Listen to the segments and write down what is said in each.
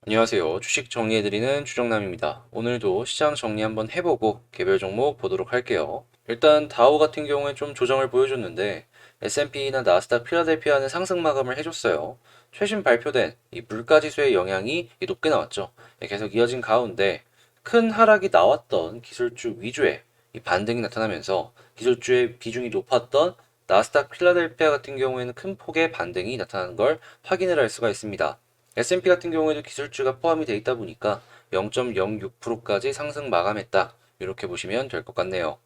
안녕하세요. 주식 정리해드리는 주정남입니다. 오늘도 시장 정리 한번 해보고 개별 종목 보도록 할게요. 일단 다우 같은 경우에 좀 조정을 보여줬는데 S&P나 나스닥 필라델피아는 상승 마감을 해줬어요. 최신 발표된 이 물가지수의 영향이 높게 나왔죠. 계속 이어진 가운데 큰 하락이 나왔던 기술주 위주의 이 반등이 나타나면서 기술주의 비중이 높았던 나스닥 필라델피아 같은 경우에는 큰 폭의 반등이 나타나는 걸 확인을 할 수가 있습니다. S&P 같은 경우에도 기술주가 포함이 되어 있다 보니까 0.06%까지 상승 마감했다. 이렇게 보시면 될 것 같네요.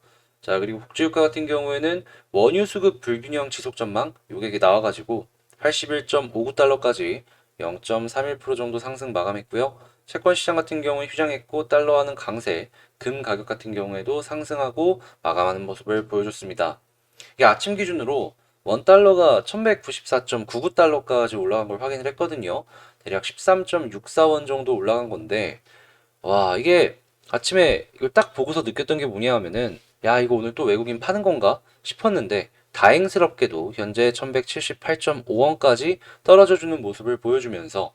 자, 그리고 국제유가 같은 경우에는 원유 수급 불균형 지속 전망 요게 나와가지고 81.59달러까지 0.31% 정도 상승 마감했고요. 채권 시장 같은 경우에 휴장했고 달러화는 강세, 금 가격 같은 경우에도 상승하고 마감하는 모습을 보여줬습니다. 이게 아침 기준으로 원달러가 1194.99달러까지 올라간 걸 확인을 했거든요. 대략 13.64원 정도 올라간 건데, 와, 이게 아침에 이걸 딱 보고서 느꼈던 게 뭐냐 하면은, 야, 이거 오늘 또 외국인 파는 건가 싶었는데, 다행스럽게도 현재 1178.5원까지 떨어져 주는 모습을 보여주면서,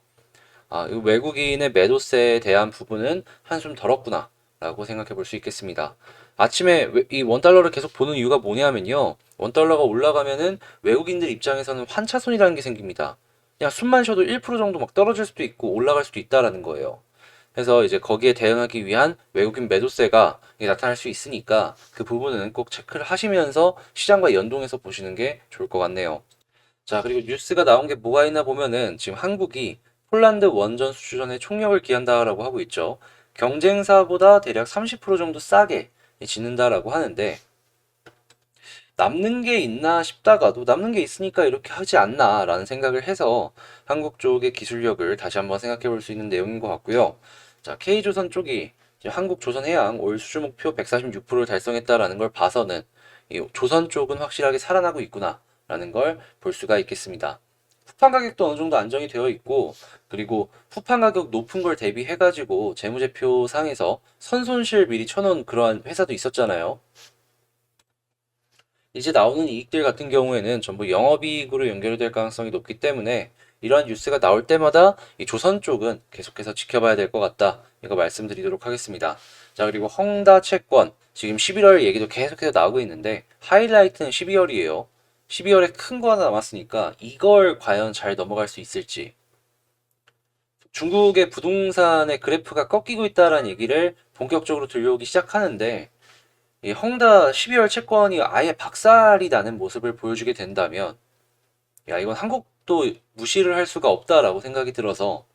아, 이 외국인의 매도세에 대한 부분은 한숨 덜었구나 라고 생각해 볼 수 있겠습니다. 아침에 이 원달러를 계속 보는 이유가 뭐냐면요. 원달러가 올라가면은 외국인들 입장에서는 환차손이라는 게 생깁니다. 그냥 숨만 쉬어도 1% 정도 막 떨어질 수도 있고 올라갈 수도 있다라는 거예요. 그래서 이제 거기에 대응하기 위한 외국인 매도세가 나타날 수 있으니까 그 부분은 꼭 체크를 하시면서 시장과 연동해서 보시는 게 좋을 것 같네요. 자, 그리고 뉴스가 나온 게 뭐가 있나 보면은 지금 한국이 폴란드 원전 수주전에 총력을 기한다라고 하고 있죠. 경쟁사보다 대략 30% 정도 싸게 짓는다라고 하는데 남는 게 있나 싶다가도 남는 게 있으니까 이렇게 하지 않나라는 생각을 해서 한국 쪽의 기술력을 다시 한번 생각해 볼 수 있는 내용인 것 같고요. 자, K조선 쪽이 한국조선해양 올 수주 목표 146%를 달성했다라는 걸 봐서는 이 조선 쪽은 확실하게 살아나고 있구나라는 걸 볼 수가 있겠습니다. 후판 가격도 어느 정도 안정이 되어 있고, 그리고 후판 가격 높은 걸 대비해가지고 재무제표 상에서 선손실 미리 쳐놓은 그러한 회사도 있었잖아요. 이제 나오는 이익들 같은 경우에는 전부 영업이익으로 연결될 가능성이 높기 때문에 이러한 뉴스가 나올 때마다 이 조선 쪽은 계속해서 지켜봐야 될 것 같다. 이거 말씀드리도록 하겠습니다. 자, 그리고 헝다 채권 지금 11월 얘기도 계속해서 나오고 있는데 하이라이트는 12월이에요. 12월에 큰 거 하나 남았으니까 이걸 과연 잘 넘어갈 수 있을지. 중국의 부동산의 그래프가 꺾이고 있다라는 얘기를 본격적으로 들려오기 시작하는데 이 헝다 12월 채권이 아예 박살이 나는 모습을 보여주게 된다면, 야, 이건 한국도 무시를 할 수가 없다라고 생각이 들어서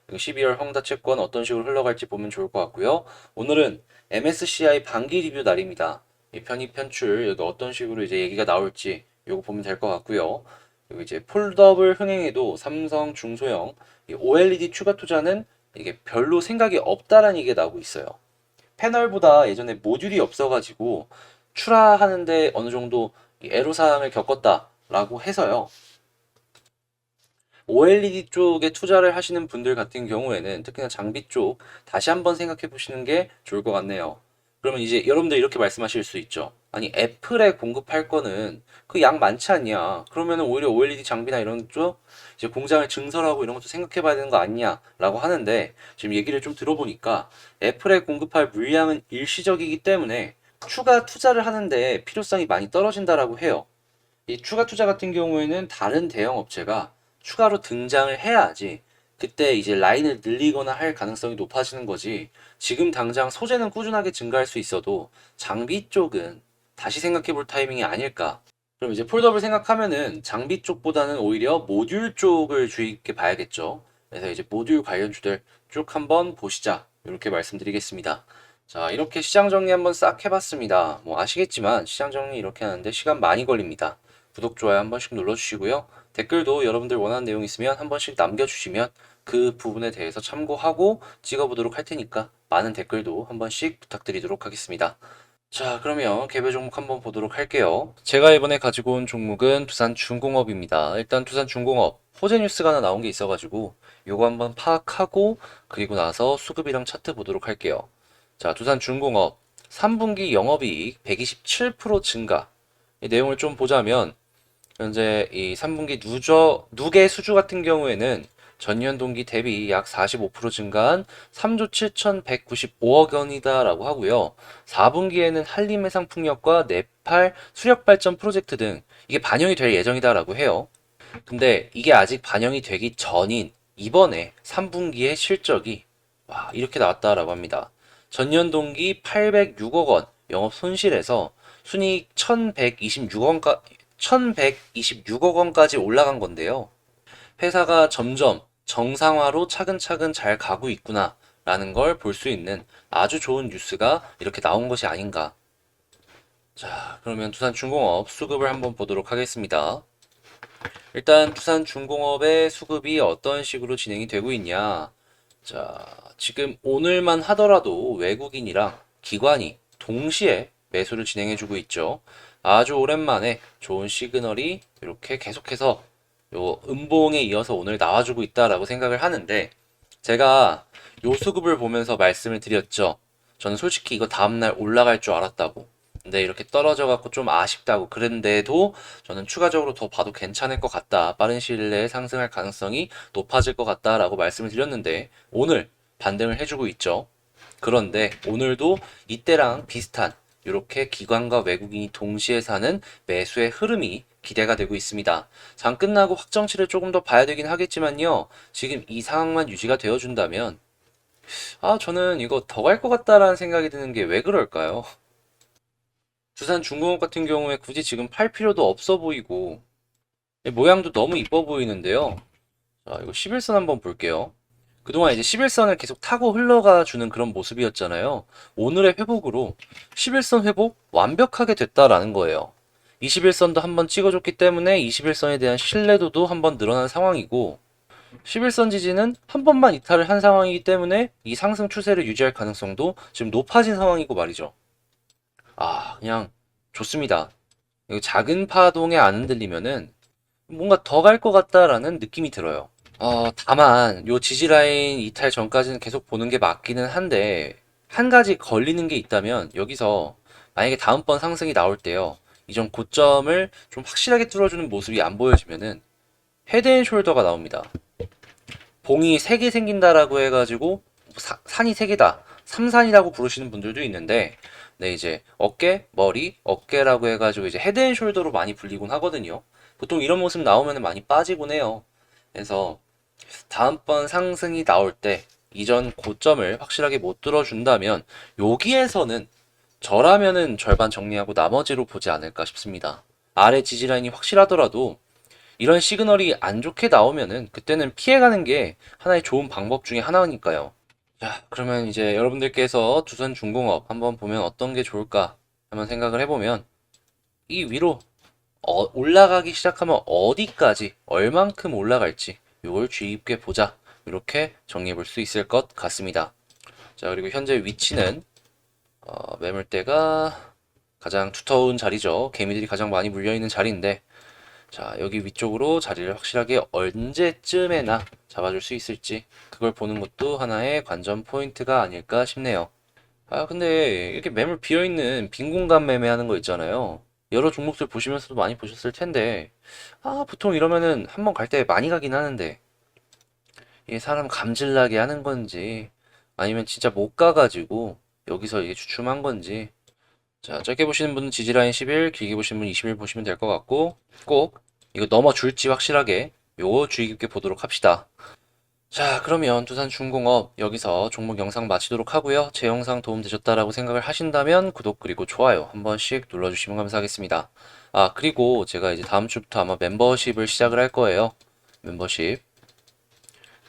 12월 헝다 채권 어떤 식으로 흘러갈지 보면 좋을 것 같고요. 오늘은 MSCI 반기 리뷰 날입니다. 이 편입 편출 여기 어떤 식으로 이제 얘기가 나올지 요거 보면 될 것 같고요. 그리고 이제 폴더블 흥행에도 삼성 중소형 이 OLED 추가 투자는 이게 별로 생각이 없다라는 얘기가 나오고 있어요. 패널보다 예전에 모듈이 없어가지고 출하하는데 어느 정도 애로사항을 겪었다라고 해서요. OLED 쪽에 투자를 하시는 분들 같은 경우에는 특히나 장비 쪽 다시 한번 생각해 보시는 게 좋을 것 같네요. 그러면 이제 여러분들 이렇게 말씀하실 수 있죠. 아니 애플에 공급할 거는 그 양 많지 않냐? 그러면은 오히려 OLED 장비나 이런 쪽 이제 공장을 증설하고 이런 것도 생각해 봐야 되는 거 아니냐라고 하는데 지금 얘기를 좀 들어보니까 애플에 공급할 물량은 일시적이기 때문에 추가 투자를 하는데 필요성이 많이 떨어진다라고 해요. 이 추가 투자 같은 경우에는 다른 대형 업체가 추가로 등장을 해야지 그때 이제 라인을 늘리거나 할 가능성이 높아지는 거지. 지금 당장 소재는 꾸준하게 증가할 수 있어도 장비 쪽은 다시 생각해 볼 타이밍이 아닐까. 그럼 이제 폴더블 생각하면은 장비 쪽보다는 오히려 모듈 쪽을 주의 깊게 봐야겠죠. 그래서 이제 모듈 관련주들 쭉 한번 보시자. 이렇게 말씀드리겠습니다. 자, 이렇게 시장 정리 한번 싹 해봤습니다. 뭐 아시겠지만 시장 정리 이렇게 하는데 시간 많이 걸립니다. 구독, 좋아요 한 번씩 눌러주시고요. 댓글도 여러분들 원하는 내용 있으면 한 번씩 남겨주시면 그 부분에 대해서 참고하고 찍어보도록 할 테니까 많은 댓글도 한 번씩 부탁드리도록 하겠습니다. 자, 그러면 개별 종목 한번 보도록 할게요. 제가 이번에 가지고 온 종목은 두산중공업입니다. 일단 두산중공업 호재 뉴스가 하나 나온 게 있어가지고 요거 한번 파악하고 그리고 나서 수급이랑 차트 보도록 할게요. 자, 두산중공업 3분기 영업이익 127% 증가. 이 내용을 좀 보자면 현재 이 3분기 누계 수주 같은 경우에는 전년 동기 대비 약 45% 증가한 3조 7,195억 원이다라고 하고요. 4분기에는 한림해상풍력과 네팔 수력발전 프로젝트 등 이게 반영이 될 예정이다라고 해요. 근데 이게 아직 반영이 되기 전인 이번에 3분기의 실적이 이렇게 나왔다라고 합니다. 전년 동기 806억 원 영업 손실에서 순이익 1126억 원까지 올라간 건데요. 회사가 점점 정상화로 차근차근 잘 가고 있구나 라는 걸 볼 수 있는 아주 좋은 뉴스가 이렇게 나온 것이 아닌가. 자, 그러면 두산중공업 수급을 한번 보도록 하겠습니다. 일단 두산중공업의 수급이 어떤 식으로 진행이 되고 있냐. 자, 지금 오늘만 하더라도 외국인이랑 기관이 동시에 매수를 진행해주고 있죠. 아주 오랜만에 좋은 시그널이 이렇게 계속해서 요 음봉에 이어서 오늘 나와주고 있다라고 생각을 하는데, 제가 요 수급을 보면서 말씀을 드렸죠. 저는 솔직히 이거 다음날 올라갈 줄 알았다고. 근데 이렇게 떨어져 갖고 좀 아쉽다고. 그런데도 저는 추가적으로 더 봐도 괜찮을 것 같다. 빠른 시일 내에 상승할 가능성이 높아질 것 같다라고 말씀을 드렸는데, 오늘 반등을 해주고 있죠. 그런데 오늘도 이때랑 비슷한 이렇게 기관과 외국인이 동시에 사는 매수의 흐름이 기대가 되고 있습니다. 장 끝나고 확정치를 조금 더 봐야 되긴 하겠지만요. 지금 이 상황만 유지가 되어준다면 저는 이거 더 갈 것 같다라는 생각이 드는 게 왜 그럴까요? 두산중공업 같은 경우에 굳이 지금 팔 필요도 없어 보이고 모양도 너무 이뻐 보이는데요. 자, 이거 11선 한번 볼게요. 그동안 이제 11선을 계속 타고 흘러가 주는 그런 모습이었잖아요. 오늘의 회복으로 11선 회복 완벽하게 됐다라는 거예요. 21선도 한번 찍어줬기 때문에 21선에 대한 신뢰도도 한번 늘어난 상황이고, 11선 지지는 한 번만 이탈을 한 상황이기 때문에 이 상승 추세를 유지할 가능성도 지금 높아진 상황이고 말이죠. 그냥 좋습니다. 이거 작은 파동에 안 흔들리면은 뭔가 더 갈 것 같다라는 느낌이 들어요. 다만 요 지지라인 이탈 전까지는 계속 보는 게 맞기는 한데, 한 가지 걸리는 게 있다면 여기서 만약에 다음번 상승이 나올 때요, 이전 고점을 좀 확실하게 뚫어주는 모습이 안 보여지면은 헤드앤숄더가 나옵니다. 봉이 3개 생긴다라고 해가지고 산이 3개다, 삼산이라고 부르시는 분들도 있는데, 네, 이제 어깨, 머리, 어깨라고 해가지고 이제 헤드앤숄더로 많이 불리곤 하거든요. 보통 이런 모습 나오면 많이 빠지곤 해요. 그래서 다음번 상승이 나올 때 이전 고점을 확실하게 못 들어준다면 여기에서는 저라면은 절반 정리하고 나머지로 보지 않을까 싶습니다. 아래 지지라인이 확실하더라도 이런 시그널이 안 좋게 나오면은 그때는 피해가는 게 하나의 좋은 방법 중에 하나니까요. 자, 그러면 이제 여러분들께서 두산중공업 한번 보면 어떤 게 좋을까 한번 생각을 해보면, 이 위로 올라가기 시작하면 어디까지 얼만큼 올라갈지 이걸 주의 깊게 보자, 이렇게 정리해 볼 수 있을 것 같습니다. 자, 그리고 현재 위치는 매물대가 가장 두터운 자리죠. 개미들이 가장 많이 물려있는 자리인데, 자, 여기 위쪽으로 자리를 확실하게 언제쯤에나 잡아줄 수 있을지, 그걸 보는 것도 하나의 관전 포인트가 아닐까 싶네요. 근데 이렇게 매물 비어있는 빈 공간 매매하는 거 있잖아요. 여러 종목들 보시면서도 많이 보셨을 텐데, 보통 이러면은 한번 갈 때 많이 가긴 하는데, 이게 사람 감질나게 하는 건지, 아니면 진짜 못 가가지고 여기서 이게 주춤한 건지. 자, 짧게 보시는 분은 지지라인 10일, 길게 보시는 분은 20일 보시면 될 것 같고, 꼭 이거 넘어줄지 확실하게 요거 주의 깊게 보도록 합시다. 자, 그러면 두산중공업 여기서 종목 영상 마치도록 하고요. 제 영상 도움되셨다라고 생각을 하신다면 구독 그리고 좋아요 한 번씩 눌러주시면 감사하겠습니다. 그리고 제가 이제 다음 주부터 아마 멤버십을 시작을 할 거예요. 멤버십.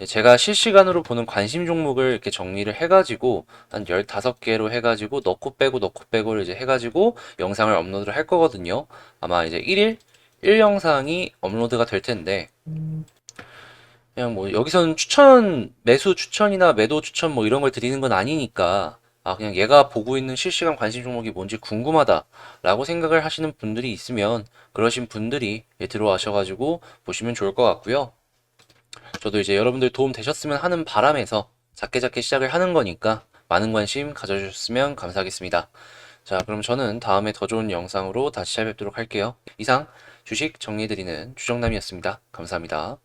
제가 실시간으로 보는 관심 종목을 이렇게 정리를 해가지고 한 15개로 해가지고 넣고 빼고를 이제 해가지고 영상을 업로드를 할 거거든요. 아마 이제 1일 1영상이 업로드가 될 텐데, 그냥 뭐 여기서는 매수 추천이나 매도 추천 뭐 이런 걸 드리는 건 아니니까, 그냥 얘가 보고 있는 실시간 관심 종목이 뭔지 궁금하다라고 생각을 하시는 분들이 있으면 그러신 분들이 들어와셔가지고 보시면 좋을 것 같고요. 저도 이제 여러분들 도움 되셨으면 하는 바람에서 작게 작게 시작을 하는 거니까 많은 관심 가져주셨으면 감사하겠습니다. 자, 그럼 저는 다음에 더 좋은 영상으로 다시 찾아뵙도록 할게요. 이상 주식 정리해드리는 주정남이었습니다. 감사합니다.